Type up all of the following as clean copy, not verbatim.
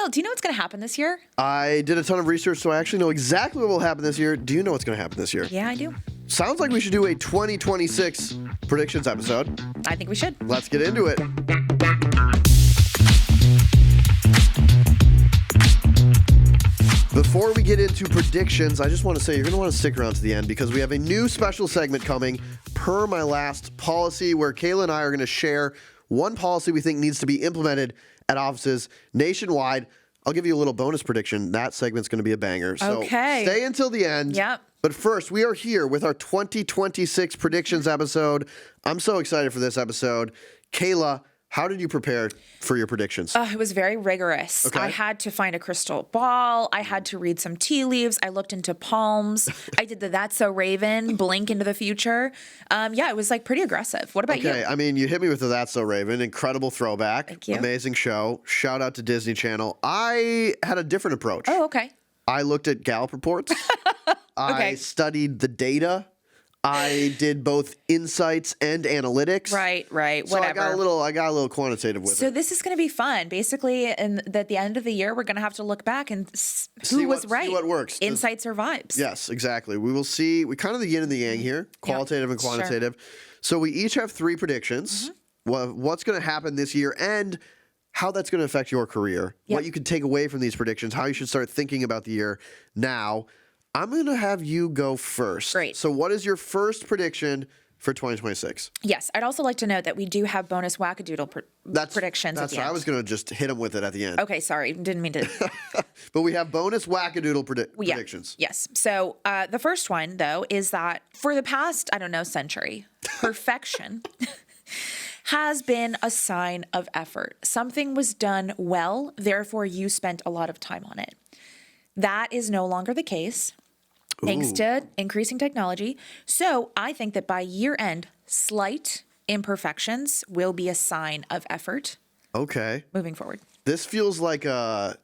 Kyle, do you know what's going to happen this year? I did a ton of research, so I actually know exactly what will happen this year. Do you know what's going to happen this year? Yeah, I do. Sounds like we should do a 2026 predictions episode. I think we should. Let's get into it. Before we get into predictions, I just want to say you're going to want to stick around to the end because we have a new special segment coming per my last policy where Kaila and I are going to share one policy we think needs to be implemented at offices nationwide. I'll give you a little bonus prediction. That segment's going to be a banger. So stay until the end. Yep. But first, we are here with our 2026 predictions episode. I'm so excited for this episode. Kaila, how did you prepare for your predictions? It was very rigorous. Okay. I had to find a crystal ball. I had to read some tea leaves. I looked into palms. I did the That's So Raven, blink into the future. Yeah, it was like pretty aggressive. What about you? Okay, I mean, you hit me with the That's So Raven. Incredible throwback. Thank you. Amazing show. Shout out to Disney Channel. I had a different approach. Oh, okay. I looked at Gallup reports. I studied the data. I did both insights and analytics. Right. So Whatever. I got a little quantitative with it. So this is going to be fun. Basically, at the end of the year, we're going to have to look back and who was right. See what works. Insights or vibes. Yes, exactly. We will see. We kind of the yin and the yang here, qualitative and quantitative. Sure. So we each have three predictions. What's going to happen this year and how that's going to affect your career. What you can take away from these predictions. How you should start thinking about the year now. I'm going to have you go first. Great. So what is your first prediction for 2026? Yes. I'd also like to note that we do have bonus Wackadoodle predictions at the end. I was going to just hit them with it at the end. Okay. Sorry. Didn't mean to. But we have bonus Wackadoodle predictions. Yes. So the first one, though, is that for the past, century, perfection has been a sign of effort. Something was done well, therefore you spent a lot of time on it. That is no longer the case. Thanks to increasing technology. So I think that by year end, slight imperfections will be a sign of effort. Okay. Moving forward. This feels like when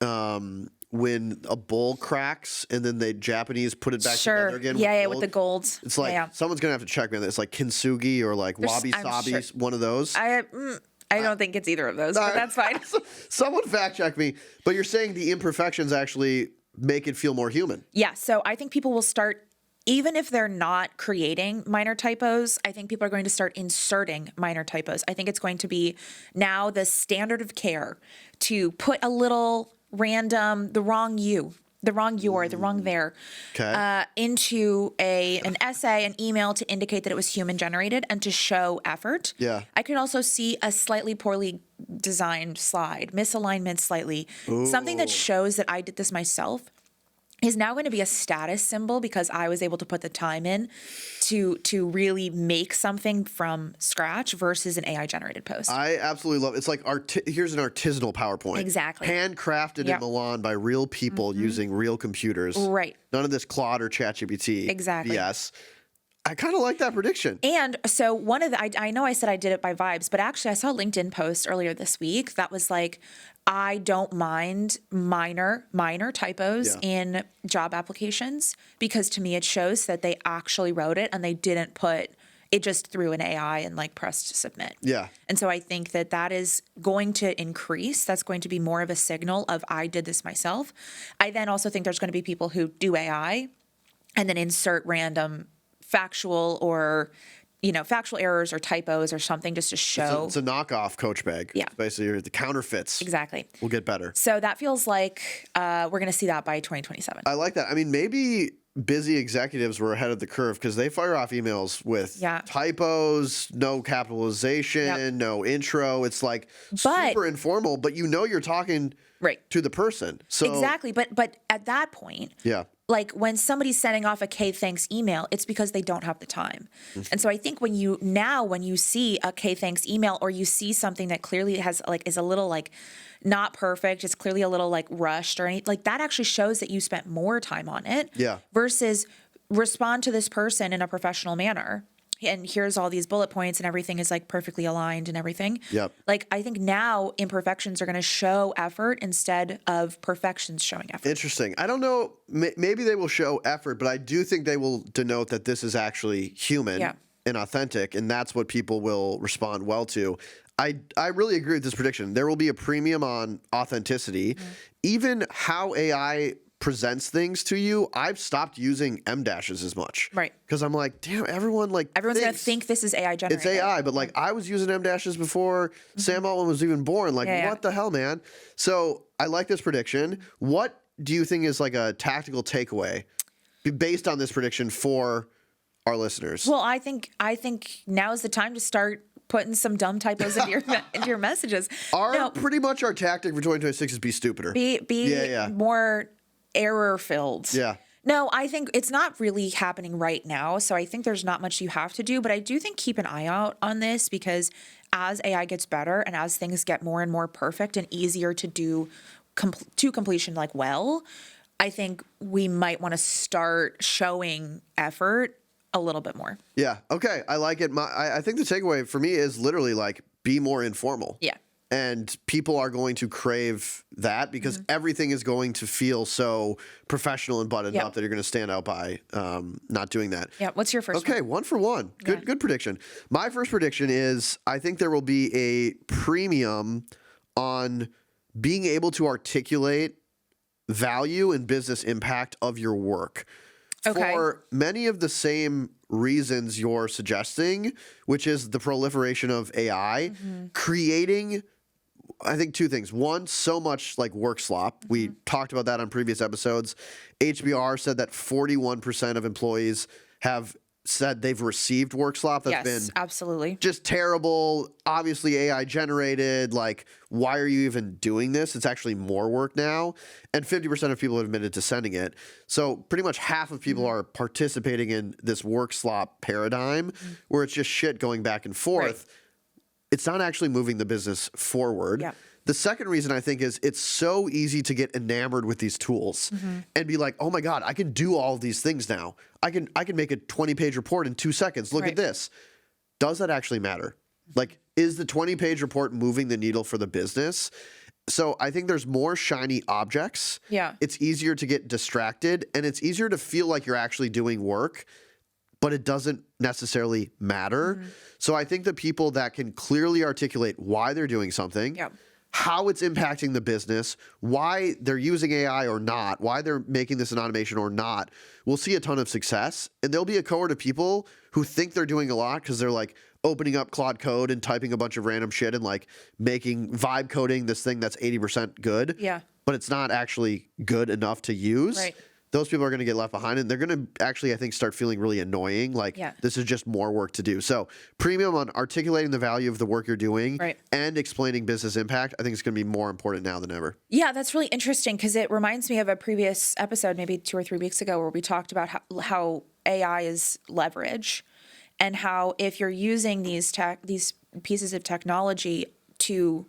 a bowl cracks and then the Japanese put it back together again. Yeah, with the gold. It's like someone's going to have to check me on this. It's like kintsugi or like wabi-sabi, one of those. I don't think it's either of those, but that's fine. Someone fact check me. But you're saying the imperfections actually make it feel more human. Yeah, so I think people will start, even if they're not creating minor typos, I think people are going to start inserting minor typos. I think it's going to be now the standard of care to put a little random, the wrong you, the wrong your, the wrong there, into an essay, an email to indicate that it was human generated and to show effort. Yeah. I could also see a slightly poorly designed slide, misalignment slightly, something that shows that I did this myself is now going to be a status symbol because I was able to put the time in to really make something from scratch versus an AI generated post. I absolutely love it. It's like here's an artisanal PowerPoint. Exactly. Handcrafted in Milan by real people using real computers. Right. None of this Claude or ChatGPT. Exactly. Yes. I kind of like that prediction. And so one of the, I know I said I did it by vibes, but actually I saw a LinkedIn post earlier this week that was like, I don't mind minor typos in job applications because to me it shows that they actually wrote it and they didn't put it just through an AI and like pressed submit. Yeah. And so I think that is going to increase. That's going to be more of a signal of I did this myself. I then also think there's going to be people who do AI and then insert random factual or factual errors or typos or something just to show. It's a knockoff Coach Bag. Yeah. It's basically the counterfeits. Exactly. Will get better. So that feels like we're going to see that by 2027. I like that. I mean, maybe busy executives were ahead of the curve because they fire off emails with typos, no capitalization, no intro. It's like super informal, but you're talking to the person. So exactly. But at that point, like when somebody's sending off a K thanks email, it's because they don't have the time. And so I think when you see a K thanks email or you see something that clearly is a little like not perfect, it's clearly a little like rushed or anything, like that actually shows that you spent more time on it versus respond to this person in a professional manner. And here's all these bullet points and everything is like perfectly aligned and everything. Yep. Like I think now imperfections are going to show effort instead of perfections showing effort. Interesting. I don't know. Maybe they will show effort, but I do think they will denote that this is actually human and authentic. And that's what people will respond well to. I really agree with this prediction. There will be a premium on authenticity. Even how AI presents things to you, I've stopped using M dashes as much. Right. Because I'm like, damn, everyone's going to think this is AI generated. It's AI, but like I was using M dashes before Sam Altman was even born. Like, what the hell, man? So I like this prediction. What do you think is like a tactical takeaway based on this prediction for our listeners? Well, I think now is the time to start putting some dumb typos into your messages. Pretty much our tactic for 2026 is be stupider. Be more error filled. Yeah. No, I think it's not really happening right now. So I think there's not much you have to do, but I do think keep an eye out on this, because as AI gets better and as things get more and more perfect and easier to do to completion, like, well, I think we might want to start showing effort a little bit more. Yeah. Okay. I like it. I think the takeaway for me is literally like be more informal. Yeah. And people are going to crave that because everything is going to feel so professional and buttoned up that you're going to stand out by not doing that. Yeah. What's your first one? 1 for 1. Good prediction. My first prediction is I think there will be a premium on being able to articulate value and business impact of your work. Okay. For many of the same reasons you're suggesting, which is the proliferation of AI, creating, I think, 2 things. One, so much like work slop. We talked about that on previous episodes. HBR said that 41% of employees have said they've received work slop. That's been absolutely just terrible. Obviously AI generated. Like, why are you even doing this? It's actually more work now. And 50% of people have admitted to sending it. So pretty much half of people are participating in this work slop paradigm where it's just shit going back and forth. Right. It's not actually moving the business forward. Yeah. The second reason I think is it's so easy to get enamored with these tools and be like, oh my God, I can do all of these things now. I can make a 20-page report in 2 seconds. Look at this. Does that actually matter? Like, is the 20-page report moving the needle for the business? So I think there's more shiny objects. Yeah. It's easier to get distracted, and it's easier to feel like you're actually doing work, but it doesn't necessarily matter. So I think the people that can clearly articulate why they're doing something, how it's impacting the business, why they're using AI or not, why they're making this an automation or not, we'll see a ton of success. And there'll be a cohort of people who think they're doing a lot because they're like opening up Claude Code and typing a bunch of random shit and like making vibe coding this thing that's 80% good. Yeah. But it's not actually good enough to use. Right. Those people are going to get left behind, and they're going to actually, I think, start feeling really annoying. Like, this is just more work to do. So premium on articulating the value of the work you're doing and explaining business impact, I think it's going to be more important now than ever. Yeah, that's really interesting because it reminds me of a previous episode, maybe 2 or 3 weeks ago, where we talked about how AI is leverage and how if you're using these pieces of technology to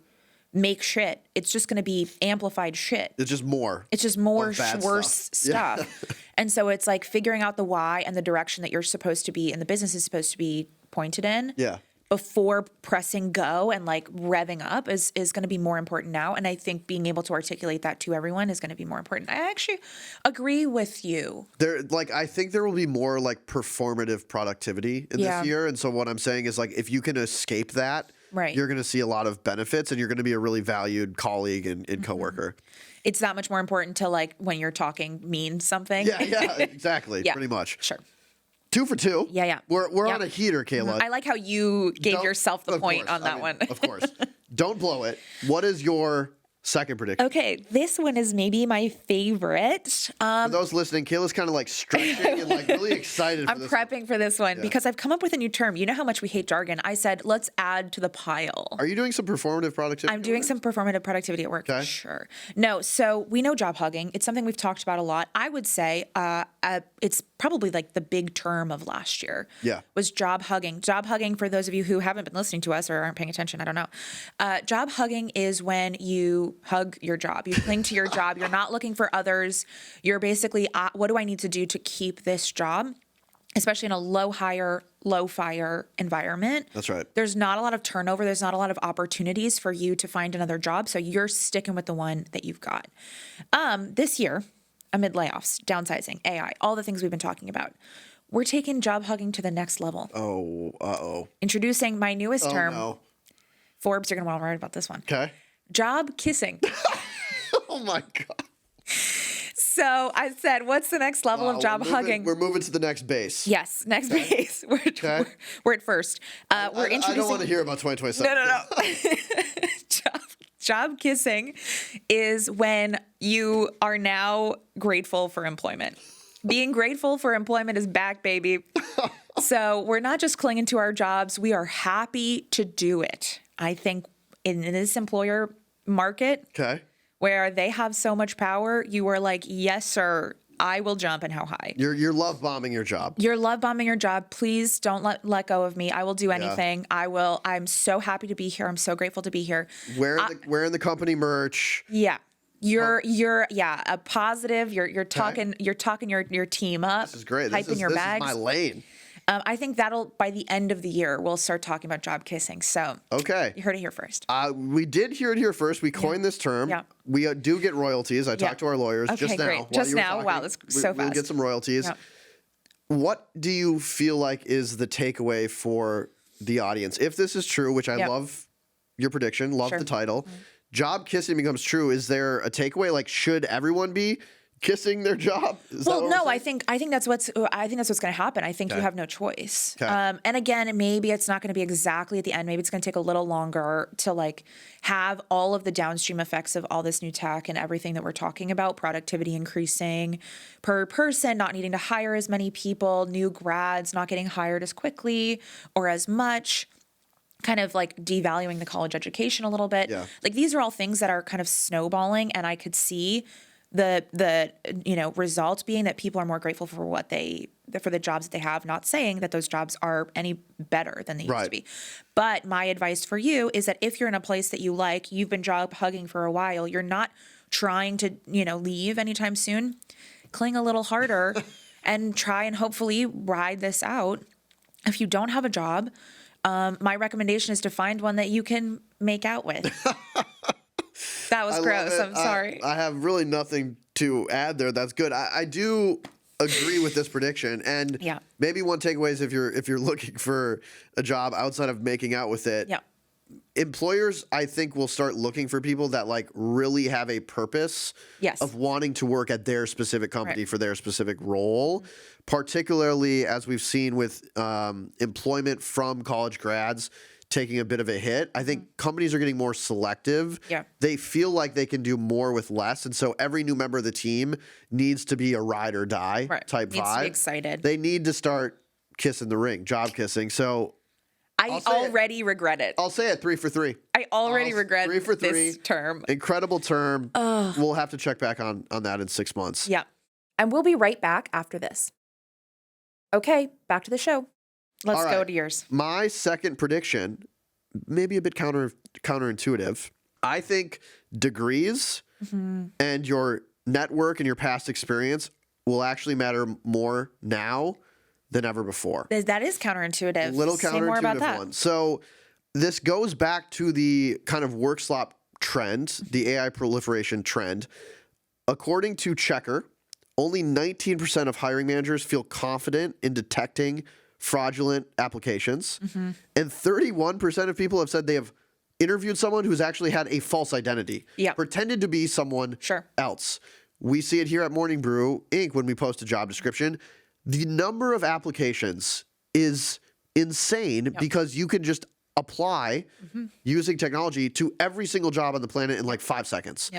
make shit, it's just going to be amplified shit. It's just more. It's just more worse stuff. And so it's like figuring out the why and the direction that you're supposed to be and the business is supposed to be pointed in. Yeah. Before pressing go and like revving up is going to be more important now. And I think being able to articulate that to everyone is going to be more important. I actually agree with you. I think there will be more like performative productivity in this year. And so what I'm saying is like, if you can escape that, you're going to see a lot of benefits and you're going to be a really valued colleague and coworker. It's that much more important to like when you're talking mean something. Yeah, exactly. Pretty much. Sure. 2 for 2. Yeah. We're on a heater, Kayla. I like how you gave yourself the point on that one. Of course. Don't blow it. What is your second prediction? Okay, this one is maybe my favorite. For those listening, Kayla's kind of like stretching and like really excited for this. I'm prepping for this one because I've come up with a new term. You know how much we hate jargon. I said, let's add to the pile. Are you doing some performative productivity? I'm doing some performative productivity at work. Okay. Sure. No, so we know job hugging. It's something we've talked about a lot. I would say it's probably like the big term of last year. Yeah. Was job hugging. Job hugging, for those of you who haven't been listening to us or aren't paying attention, I don't know. Job hugging is when you hug your job. You cling to your job. You're not looking for others. You're basically, what do I need to do to keep this job? Especially in a low fire environment. That's right. There's not a lot of turnover. There's not a lot of opportunities for you to find another job. So you're sticking with the one that you've got. This year, amid layoffs, downsizing, AI, all the things we've been talking about, we're taking job hugging to the next level. Oh, uh-oh. Introducing my newest term. No. Forbes, you're going to want to write about this one. Okay. Job kissing. Oh my God. So I said, what's the next level of job hugging? We're moving to the next base. Yes, next base. We're at first. We're introducing. I don't want to hear about 2027. No. Job kissing is when you are now grateful for employment. Being grateful for employment is back, baby. So we're not just clinging to our jobs. We are happy to do it. I think in this employer market, where they have so much power, you are like, yes, sir, I will jump, and how high. You're love bombing your job. You're love bombing your job. Please don't let go of me. I will do anything. I will. I'm so happy to be here. I'm so grateful to be here. Wearing the company merch. Yeah. You're a positive. You're talking your team up. This is great. Hyping your bags. This is my lane. I think that'll, by the end of the year, we'll start talking about job kissing. So you heard it here first. We did hear it here first. We coined this term. Yeah. We do get royalties. I talked to our lawyers just now. Great. Just now. Wow, that's so fast. We'll get some royalties. Yeah. What do you feel like is the takeaway for the audience? If this is true, which I love your prediction, love the title, job kissing becomes true. Is there a takeaway? Like, should everyone be kissing their job? No, I think that's what's going to happen. I think you have no choice. And again, maybe it's not going to be exactly at the end. Maybe it's going to take a little longer to like have all of the downstream effects of all this new tech and everything that we're talking about, productivity increasing per person, not needing to hire as many people, new grads not getting hired as quickly or as much, kind of like devaluing the college education a little bit. Yeah. Like these are all things that are kind of snowballing, and I could see the result being that people are more grateful for for the jobs that they have, not saying that those jobs are any better than they used to be. But my advice for you is that if you're in a place that you like, you've been job hugging for a while, you're not trying to, leave anytime soon, cling a little harder and try and hopefully ride this out. If you don't have a job, my recommendation is to find one that you can make out with. That was gross. I'm sorry. I have really nothing to add there. That's good. I do agree with this prediction, and maybe one takeaway is if you're looking for a job outside of making out with it, employers, I think, will start looking for people that like really have a purpose of wanting to work at their specific company for their specific role, particularly as we've seen with employment from college grads taking a bit of a hit. I think companies are getting more selective. Yeah. They feel like they can do more with less. And so every new member of the team needs to be a ride or die type vibe. Needs to be excited. They need to start kissing the ring, job kissing. So I already regret it. I'll say it 3 for 3. I already regret 3 for 3. This term. Incredible term. We'll have to check back on that in 6 months. Yeah. And we'll be right back after this. Okay, back to the show. Let's go to yours. My second prediction, maybe a bit counterintuitive. I think degrees and your network and your past experience will actually matter more now than ever before. That is counterintuitive. A little counterintuitive. Say more about that. One. So this goes back to the kind of work slop trend, the AI proliferation trend. According to Checker, only 19% of hiring managers feel confident in detecting fraudulent applications. And 31% of people have said they have interviewed someone who's actually had a false identity, pretended to be someone else. We see it here at Morning Brew Inc. when we post a job description. The number of applications is insane because you can just apply using technology to every single job on the planet in like 5 seconds.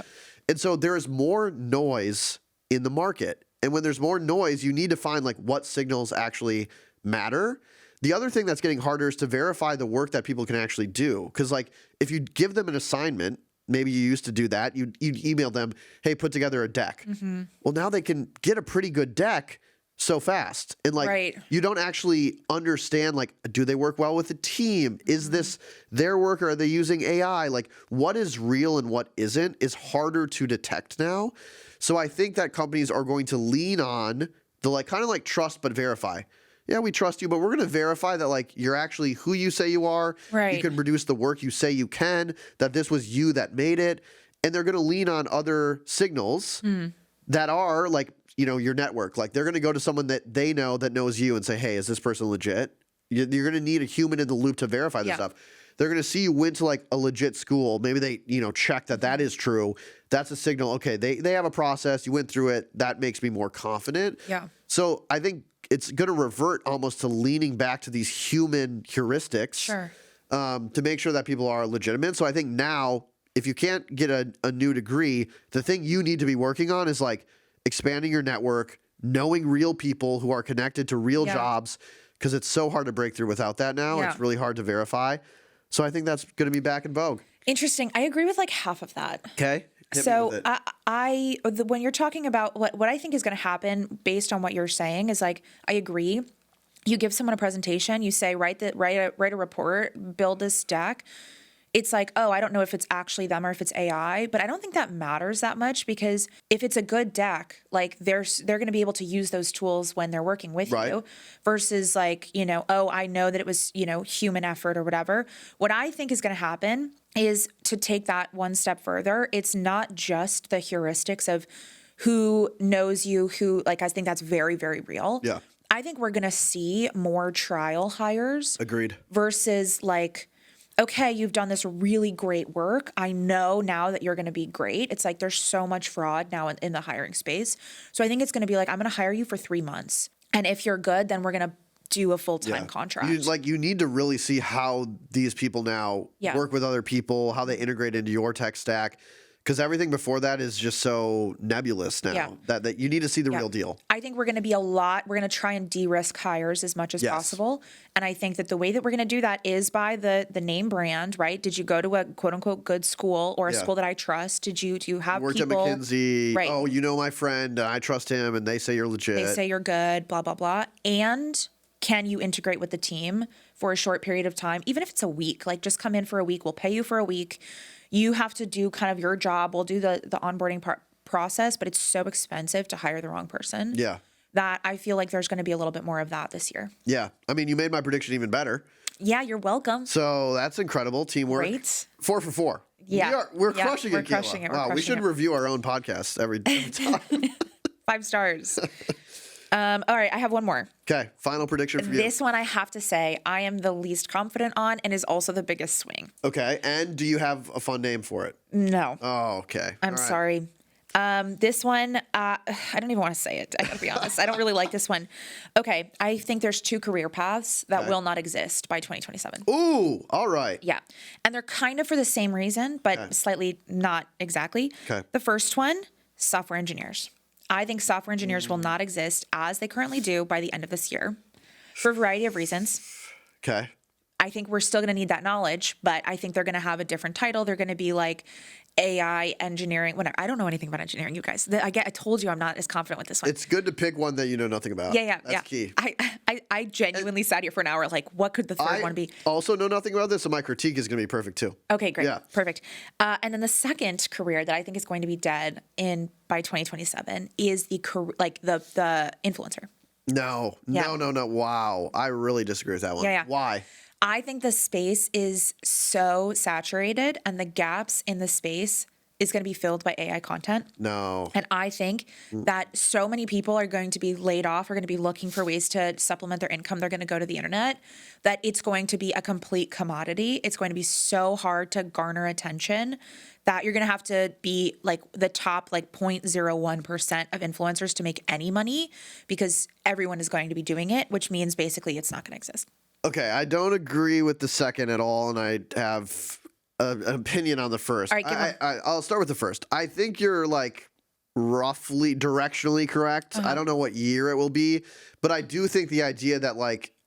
And so there is more noise in the market. And when there's more noise, you need to find like what signals actually matter. The other thing that's getting harder is to verify the work that people can actually do. Because like if you give them an assignment, maybe you used to do that, you'd email them, hey, put together a deck. Well, now they can get a pretty good deck so fast. And like you don't actually understand, like, do they work well with the team? Is this their work, or are they using AI? Like what is real and what isn't is harder to detect now. So I think that companies are going to lean on the like kind of like trust but verify. Yeah, we trust you, but we're going to verify that like you're actually who you say you are. You can produce the work you say you can, that this was you that made it. And they're going to lean on other signals that are like, your network. Like they're going to go to someone that they know that knows you and say, hey, is this person legit? You're going to need a human in the loop to verify this stuff. They're going to see you went to like a legit school. Maybe they, check that is true. That's a signal. Okay, they have a process. You went through it. That makes me more confident. Yeah. So I think it's going to revert almost to leaning back to these human heuristics. Sure. To make sure that people are legitimate. So I think now, if you can't get a new degree, the thing you need to be working on is like expanding your network, knowing real people who are connected to real jobs, because it's so hard to break through without that now. Yeah. It's really hard to verify. So I think that's going to be back in vogue. Interesting. I agree with like half of that. Okay. So when you're talking about what I think is going to happen based on what you're saying is like, I agree. You give someone a presentation, you say, write a report, build this deck. It's like, oh, I don't know if it's actually them or if it's AI, but I don't think that matters that much, because if it's a good deck, like they're going to be able to use those tools when they're working with you, versus like, oh, I know that it was, human effort or whatever. What I think is going to happen is to take that one step further. It's not just the heuristics of who knows you, who, like, I think that's very, very real. Yeah. I think we're going to see more trial hires. Agreed. Versus like, okay, you've done this really great work. I know now that you're going to be great. It's like there's so much fraud now in the hiring space. So I think it's going to be like, I'm going to hire you for 3 months. And if you're good, then we're going to do a full-time contract. You need to really see how these people now work with other people, how they integrate into your tech stack. Because everything before that is just so nebulous now that you need to see the real deal. I think we're going to be we're going to try and de-risk hires as much as possible. And I think that the way that we're going to do that is by the name brand, right? Did you go to a quote unquote good school or a school that I trust? Do you have worked people? At McKinsey. Right. Oh, my friend, I trust him, and they say you're legit. They say you're good, blah, blah, blah. And can you integrate with the team for a short period of time? Even if it's a week, like just come in for a week. We'll pay you for a week. You have to do kind of your job. We'll do the onboarding process, but it's so expensive to hire the wrong person. Yeah. That I feel like there's going to be a little bit more of that this year. Yeah. I mean, you made my prediction even better. Yeah, you're welcome. So that's incredible. Teamwork. Great. 4 for 4. Yeah. We're crushing it, We're crushing it. Wow, we should review our own podcast every time. 5 stars. All right, I have one more. Okay, final prediction for you. This one I have to say I am the least confident on and is also the biggest swing. Okay, and do you have a fun name for it? No. Oh, okay. I'm sorry. This one, I don't even want to say it. I gotta be honest. I don't really like this one. Okay, I think there's 2 career paths that will not exist by 2027. Ooh, all right. Yeah, and they're kind of for the same reason, but slightly not exactly. Okay. The first one, software engineers. I think software engineers will not exist as they currently do by the end of this year for a variety of reasons. Okay. I think we're still going to need that knowledge, but I think they're going to have a different title. They're going to be like AI engineering. Whatever. I don't know anything about engineering, you guys. I told you I'm not as confident with this one. It's good to pick one that you know nothing about. Yeah. That's key. I genuinely sat here for an hour like, what could the third one be? Also know nothing about this, so my critique is going to be perfect too. Okay, great. Yeah. Perfect. And then the second career that I think is going to be dead by 2027 is the influencer. No. Wow. I really disagree with that one. Yeah. Why? I think the space is so saturated and the gaps in the space is going to be filled by AI content. No. And I think that so many people are going to be laid off, are going to be looking for ways to supplement their income. They're going to go to the internet, that it's going to be a complete commodity. It's going to be so hard to garner attention that you're going to have to be like the top 0.01% of influencers to make any money, because everyone is going to be doing it, which means basically it's not going to exist. Okay, I don't agree with the second at all, and I have an opinion on the first. All right, I'll start with the first. I think you're roughly directionally correct. I don't know what year it will be, but I do think the idea that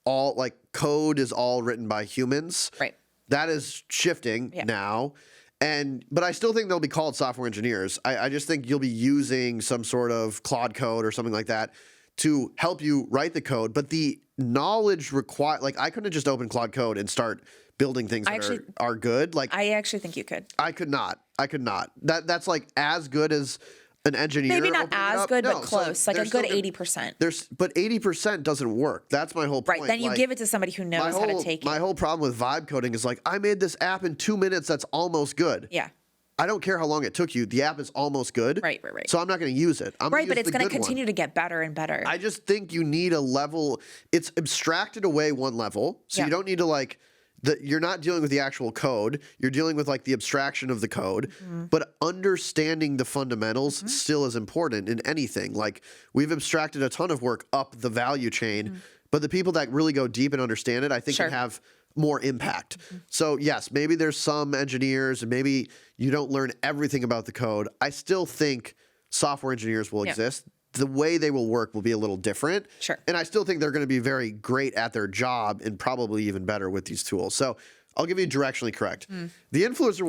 all code is all written by humans. Right. That is shifting now. But I still think they'll be called software engineers. I just think you'll be using some sort of Claude code or something like that to help you write the code. But the knowledge required, I couldn't just open Claude Code and start building things that are good. I actually think you could. I could not. That's as good as an engineer. Maybe not as good, but close. So a good 80%. But 80% doesn't work. That's my whole point. Right. Then you give it to somebody who knows how to take it. My whole problem with vibe coding is I made this app in 2 minutes that's almost good. Yeah. I don't care how long it took you. The app is almost good. Right. So I'm not going to use it. But it's going to continue to get better and better. I just think you need a level. It's abstracted away one level. So you don't need to you're not dealing with the actual code. You're dealing with like the abstraction of the code, but understanding the fundamentals still is important in anything. Like we've abstracted a ton of work up the value chain, but the people that really go deep and understand it, I think can have more impact. So yes, maybe there's some engineers and maybe you don't learn everything about the code. I still think software engineers will exist. The way they will work will be a little different. Sure. And I still think they're going to be very great at their job and probably even better with these tools. So I'll give you directionally correct. The influencer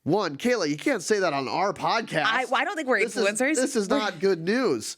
one, Kaila, you can't say that on our podcast. I don't think we're influencers. This is not good news.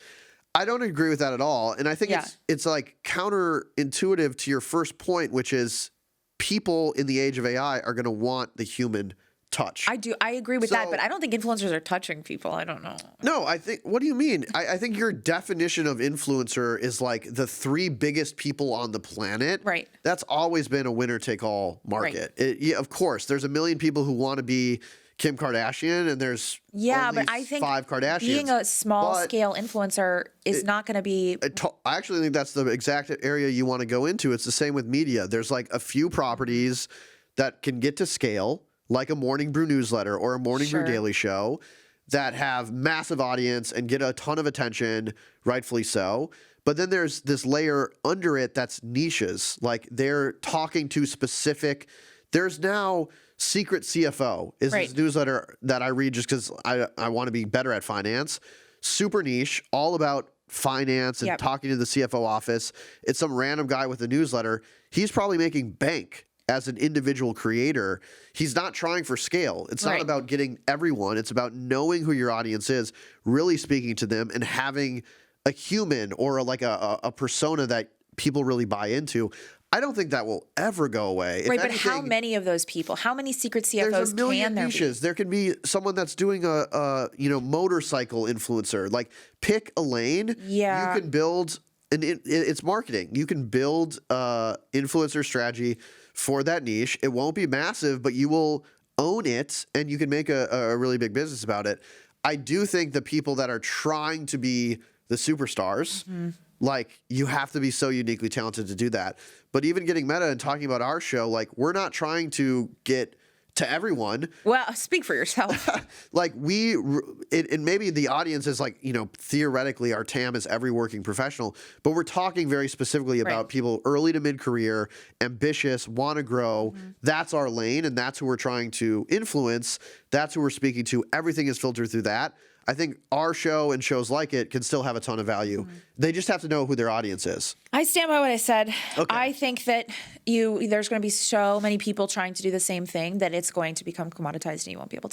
I don't agree with that at all. And I think it's like counterintuitive to your first point, which is people in the age of AI are going to want the human touch. I agree with that, but I don't think influencers are touching people. I don't know. No, what do you mean? I think your definition of influencer is like the 3 biggest people on the planet. Right. That's always been a winner take all market. Right. Of course, there's a million people who want to be Kim Kardashian and there's only but I think 5 Kardashians. Being a small scale influencer is not going to be. I actually think that's the exact area you want to go into. It's the same with media. There's like a few properties that can get to scale, like a Morning Brew newsletter or a Morning Brew Daily Show, that have massive audience and get a ton of attention, rightfully so. But then there's this layer under it that's niches. Like they're talking to specific. There's now Secret CFO is this newsletter that I read just because I want to be better at finance. Super niche, all about finance and talking to the CFO office. It's some random guy with a newsletter. He's probably making bank as an individual creator. He's not trying for scale. It's not about getting everyone. It's about knowing who your audience is, really speaking to them, and having a human or like a persona that people really buy into. I don't think that will ever go away. Right, but how many of those people? How many secret CFOs there's a million can there niches. be? There can be someone that's doing a motorcycle influencer. Like pick a lane. Yeah. You can build it's marketing. You can build influencer strategy for that niche. It won't be massive, but you will own it and you can make a really big business about it. I do think the people that are trying to be the superstars, like you have to be so uniquely talented to do that. But even getting meta and talking about our show, like we're not trying to get to everyone. Well, speak for yourself. Like and maybe the audience is like, theoretically our TAM is every working professional, but we're talking very specifically about people early to mid-career, ambitious, want to grow. That's our lane and that's who we're trying to influence. That's who we're speaking to. Everything is filtered through that. I think our show and shows like it can still have a ton of value. They just have to know who their audience is. I stand by what I said. Okay. I think that there's going to be so many people trying to do the same thing that it's going to become commoditized, and you won't be able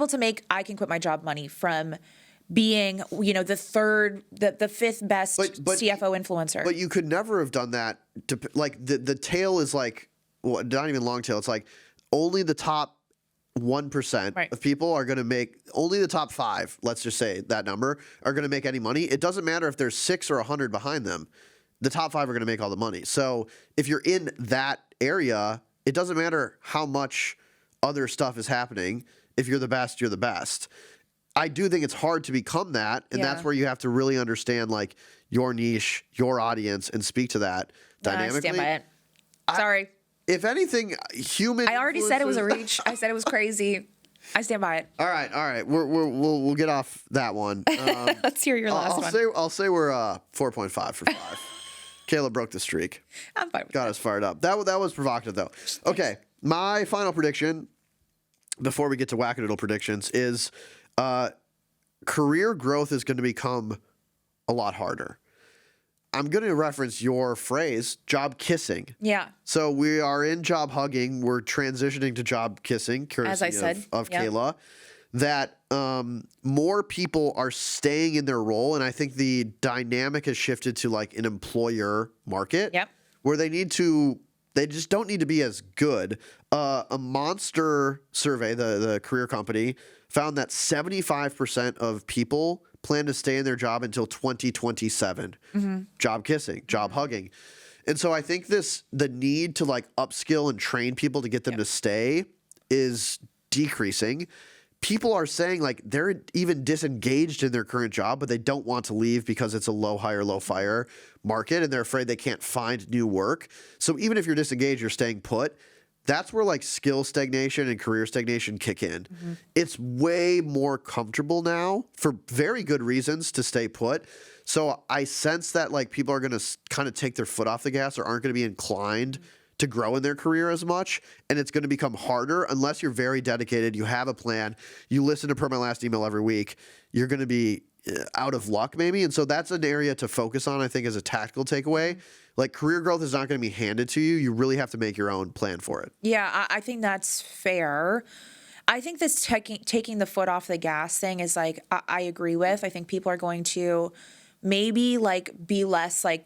to make I can quit my job money from being the 5th best CFO influencer. But you could never have done that. Like the tail is like, well, not even long tail. It's like only the top 1% of people are going to make, only the top 5, let's just say that number, are going to make any money. It doesn't matter if there's 6 or 100 behind them. The top 5 are going to make all the money. So if you're in that area, it doesn't matter how much other stuff is happening. If you're the best, you're the best. I do think it's hard to become that. And that's where you have to really understand like your niche, your audience, and speak to that dynamically. I stand by it. Sorry. If anything, human. I already said it was a reach. I said it was crazy. I stand by it. All right. We'll get off that one. Let's hear your last one. I'll say we're 4.5 for 5. Kaila broke the streak. I'm fine with Got that. us fired up. That was provocative though. Okay, my final prediction before we get to Wackadoodle predictions is career growth is going to become a lot harder. I'm going to reference your phrase, job kissing. Yeah. So we are in job hugging. We're transitioning to job kissing, courtesy As I said. of Kaila. That more people are staying in their role. And I think the dynamic has shifted to like an employer market. Yep. Where they just don't need to be as good. A Monster survey, the career company, found that 75% of people plan to stay in their job until 2027. Job kissing, job hugging. And so I think the need to like upskill and train people to get them to stay is decreasing people are saying like they're even disengaged in their current job, but they don't want to leave because it's a low hire, low fire market and they're afraid they can't find new work. So even if you're disengaged, you're staying put. That's where like skill stagnation and career stagnation kick in. It's way more comfortable now for very good reasons to stay put. So I sense that like people are going to kind of take their foot off the gas or aren't going to be inclined to grow in their career as much. And it's going to become harder unless you're very dedicated. You have a plan. You listen to Per My Last Email every week. You're going to be out of luck maybe. And so that's an area to focus on, I think, as a tactical takeaway. Like career growth is not going to be handed to you. You really have to make your own plan for it. Yeah, I think that's fair. I think this taking the foot off the gas thing is like, I agree with. I think people are going to maybe like be less like,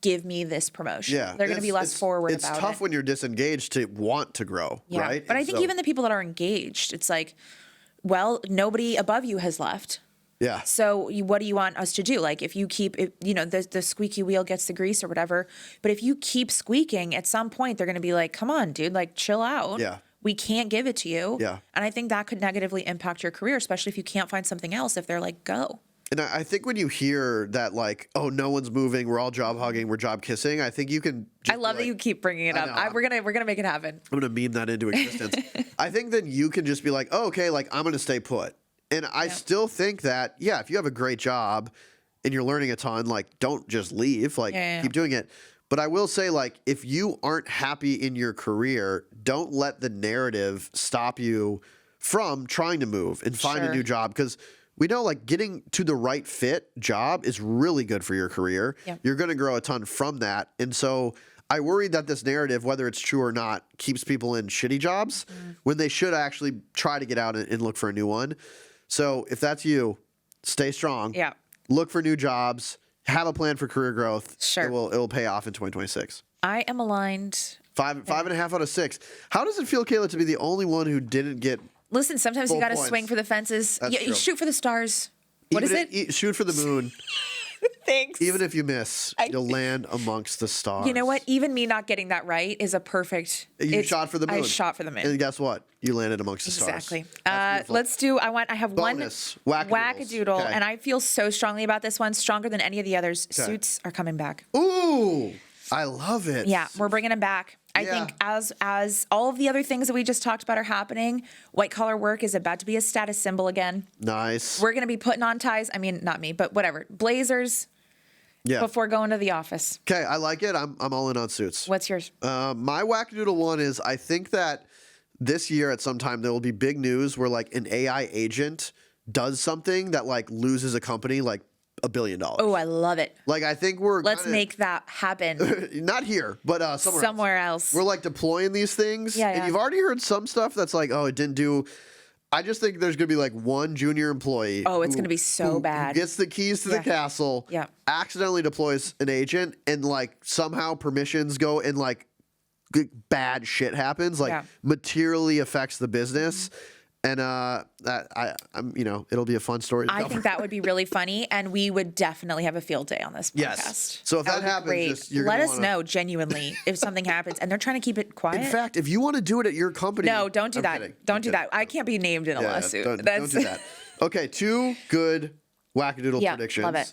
give me this promotion. Yeah. They're going to be less forward about it. It's tough when you're disengaged to want to grow, right? But I think even the people that are engaged, it's like, well, nobody above you has left. Yeah. So what do you want us to do? Like if you keep, the squeaky wheel gets the grease or whatever. But if you keep squeaking, at some point they're going to be like, come on, dude, like chill out. Yeah. We can't give it to you. Yeah. And I think that could negatively impact your career, especially if you can't find something else, if they're like, go. And I think when you hear that, like, oh, no one's moving, we're all job hugging, we're job kissing, I think you can. I love that you keep bringing it up. We're gonna make it happen. I'm gonna meme that into existence. I think that you can just be like, oh, okay, like I'm gonna stay put. And I still think that, yeah, if you have a great job and you're learning a ton, like don't just leave, like keep doing it. But I will say, like, if you aren't happy in your career, don't let the narrative stop you from trying to move and find a new job, because we know like getting to the right fit job is really good for your career. Yeah. You're going to grow a ton from that. And so I worry that this narrative, whether it's true or not, keeps people in shitty jobs when they should actually try to get out and look for a new one. So if that's you, stay strong. Yeah. Look for new jobs. Have a plan for career growth. Sure. It will pay off in 2026. I am aligned. 5.5 out of 6. How does it feel, Kayla, to be the only one who didn't get? Listen, sometimes you got to points? swing for the fences. You shoot for the stars. What is it? Shoot for the moon. Thanks. Even if you miss, you'll land amongst the stars. You know what? Even me not getting that right is a perfect. You shot for the moon. I shot for the moon. And guess what? You landed amongst the stars. Exactly. Let's do. I have Bonus. one Wackadoodle, okay. And I feel so strongly about this one, stronger than any of the others. Okay. Suits are coming back. Ooh, I love it. Yeah, we're bringing them back. I think as all of the other things that we just talked about are happening, white collar work is about to be a status symbol again. Nice. We're going to be putting on ties. I mean, not me, but whatever. Blazers. Yeah. Before going to the office. Okay, I like it. I'm all in on suits. What's yours? My Wackadoodle one is, I think that this year at some time there will be big news where like an AI agent does something that like loses a company like $1 billion. Oh, I love it. Like I think let's make that happen. Not here, but somewhere else. We're like deploying these things, and you've already heard some stuff that's like, oh, it didn't do. I just think there's going to be like one junior employee. Oh, it's going to be so bad. Who gets the keys to the castle, accidentally deploys an agent, and like somehow permissions go and like bad shit happens, like materially affects the business. And it'll be a fun story. I think that would be really funny, and we would definitely have a field day on this podcast. Yes. So if that happens, let us know genuinely if something happens, and they're trying to keep it quiet. In fact, if you want to do it at your company, no, don't do that. Kidding. Don't do that. I can't be named in a lawsuit. Don't do that. Okay, 2 good Wackadoodle predictions. Love it.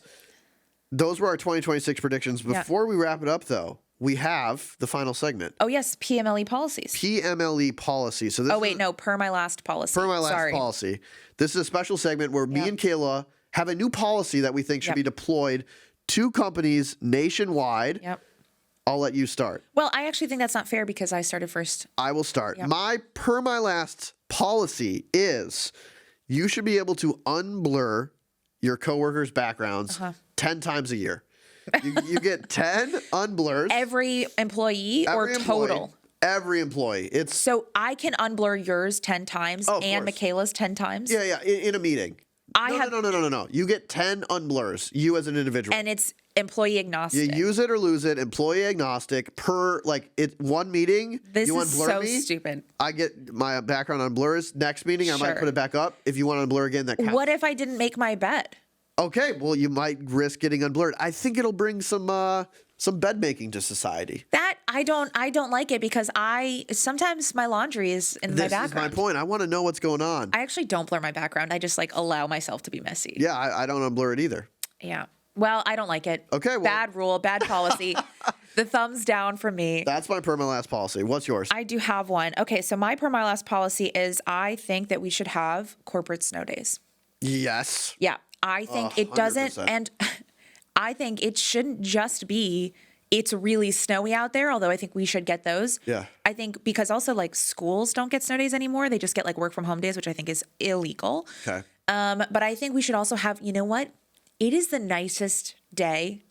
Those were our 2026 predictions. Before we wrap it up, though, we have the final segment. Oh, yes. PMLE policies. PMLE policy. So this Per My Last policy. Per My Last policy. This is a special segment where me and Kayla have a new policy that we think should be deployed to companies nationwide. Yep. I'll let you start. Well, I actually think that's not fair because I started first. I will start. Yep. My Per My Last policy is you should be able to unblur your coworkers' backgrounds 10 times a year. You get 10 unblurs. Every employee or total? Every employee. So I can unblur yours 10 times and Michaela's 10 times? Yeah, in a meeting. No. You get 10 unblurs, you as an individual. And it's employee agnostic. You use it or lose it, employee agnostic per, one meeting. This you is so stupid. I get my background on blurs. Next meeting, I might put it back up. If you want to unblur again, that counts. What if I didn't make my bet? Okay, well, you might risk getting unblurred. I think it'll bring some some bed making to society. That I don't like it because sometimes my laundry is in my background. This is my point. I want to know what's going on. I actually don't blur my background. I just like allow myself to be messy. Yeah, I don't unblur it either. Yeah. Well, I don't like it. Okay. Well, bad rule, bad policy. The thumbs down for me. That's my per my last policy. What's yours? I do have one. Okay, so my per my last policy is I think that we should have corporate snow days. Yes. Yeah. I think it doesn't, 100%. and I think it shouldn't just be it's really snowy out there, although I think we should get those. Yeah. I think because also like schools don't get snow days anymore. They just get like work from home days, which I think is illegal. Okay. But I think we should also have, you know what? It is the nicest day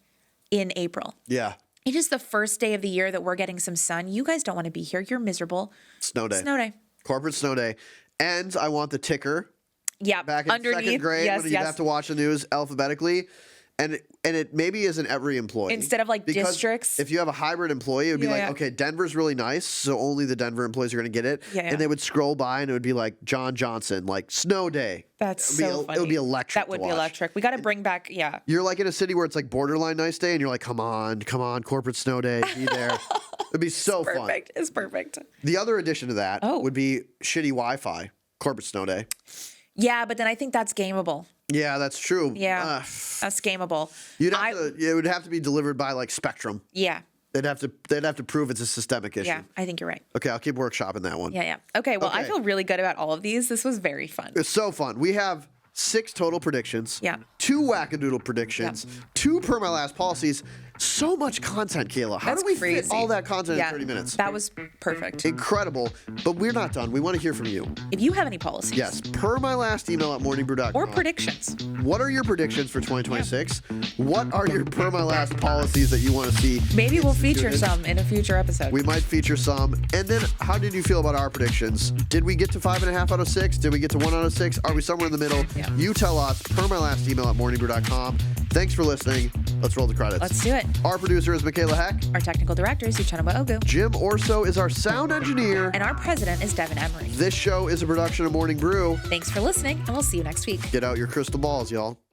in April. Yeah. It is the first day of the year that we're getting some sun. You guys don't want to be here. You're miserable. Snow day. Snow day. Corporate snow day. And I want the ticker. Yeah. Back in second grade when you'd have to watch the news alphabetically. And it maybe isn't every employee. Instead of like because districts. If you have a hybrid employee, it would be like, okay, Denver's really nice, so only the Denver employees are going to get it. Yeah, yeah. And they would scroll by and it would be like John Johnson, like snow day. That's so funny. It would be electric. That would be electric. We got to bring back, yeah. You're like in a city where it's like borderline nice day, and you're like, come on, corporate snow day, be there. It'd be so fun. Perfect. It's perfect. The other addition to that would be shitty Wi-Fi, corporate snow day. Yeah, but then I think that's gameable. Yeah, that's true. Yeah, that's gameable. It would have to be delivered by like Spectrum. Yeah. They'd have to prove it's a systemic issue. Yeah, I think you're right. Okay, I'll keep workshopping that one. Yeah, yeah. Okay, well, I feel really good about all of these. This was very fun. It's so fun. We have 6 total predictions. Yeah. 2 Wackadoodle predictions. 2 per my last policies. So much content, Kayla. How That's do we crazy. fit all that content Yeah, in 30 minutes? That was perfect. Incredible. But we're not done. We want to hear from you. If you have any policies. Yes. Per my last email at morningbrew.com. Or predictions. What are your predictions for 2026? What are your per my last policies that you want to see? Maybe we'll feature some in a future episode. We might feature some. And then how did you feel about our predictions? Did we get to 5.5 out of 6? Did we get to 1 out of 6? Are we somewhere in the middle? Yeah. You tell us. Per my last email at morningbrew.com. Thanks for listening. Let's roll the credits. Let's do it. Our producer is Michaela Heck. Our technical director is Uchenaba Ogu. Jim Orso is our sound engineer. And our president is Devin Emery. This show is a production of Morning Brew. Thanks for listening, and we'll see you next week. Get out your crystal balls, y'all.